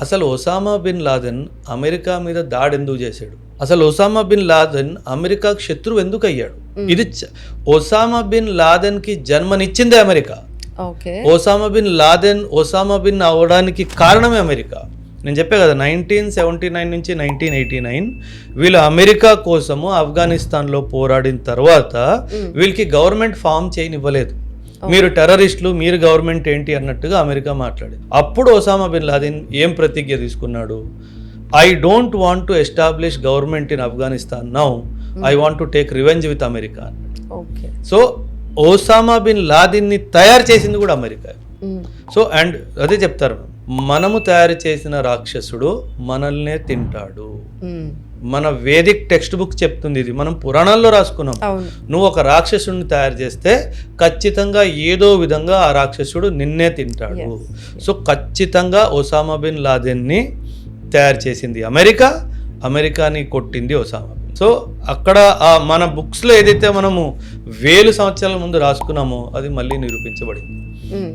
అసలు Osama bin Laden America మీద దాడి ఎందుకు చేశాడు? అసలు ఒసామా బిన్ లాదెన్ అమెరికాకు శత్రువు ఎందుకు అయ్యాడు? ఇది ఒసామా బిన్ లాదెన్ కి జన్మనిచ్చిందే అమెరికా. ఒసామా బిన్ అవడానికి కారణమే అమెరికా. నేను చెప్పే కదా 1979 నుంచి 1989 వీళ్ళు అమెరికా కోసము ఆఫ్ఘనిస్తాన్లో పోరాడిన తర్వాత వీళ్ళకి గవర్నమెంట్ ఫామ్ చేయనివ్వలేదు. మీరు టెర్రరిస్టులు, మీరు గవర్నమెంట్ ఏంటి అన్నట్టుగా అమెరికా మాట్లాడింది. అప్పుడు ఒసామా బిన్ లాదెన్ ఏం ప్రతిజ్ఞ తీసుకున్నాడు? I don't want to establish government in Afghanistan now, I want to take revenge with America. So Osama bin లాదెన్ని తయారు చేసింది కూడా అమెరికా. సో అండ్ అదే చెప్తారు, మనము తయారు చేసిన రాక్షసుడు మనల్నే తింటాడు. మన వేదిక్ టెక్స్ట్ బుక్ చెప్తుంది, ఇది మనం పురాణాల్లో రాసుకున్నాం. నువ్వు ఒక రాక్షసుడిని తయారు చేస్తే ఖచ్చితంగా ఏదో విధంగా ఆ రాక్షసుడు నిన్నే తింటాడు. సో ఖచ్చితంగా ఒసామా బిన్ లాదెన్ని తయారు చేసింది అమెరికా, అమెరికాని కొట్టింది ఒసామా. సో అక్కడ మన బుక్స్లో ఏదైతే మనము 1000 సంవత్సరాల ముందు రాసుకున్నామో అది మళ్ళీ నిరూపించబడింది.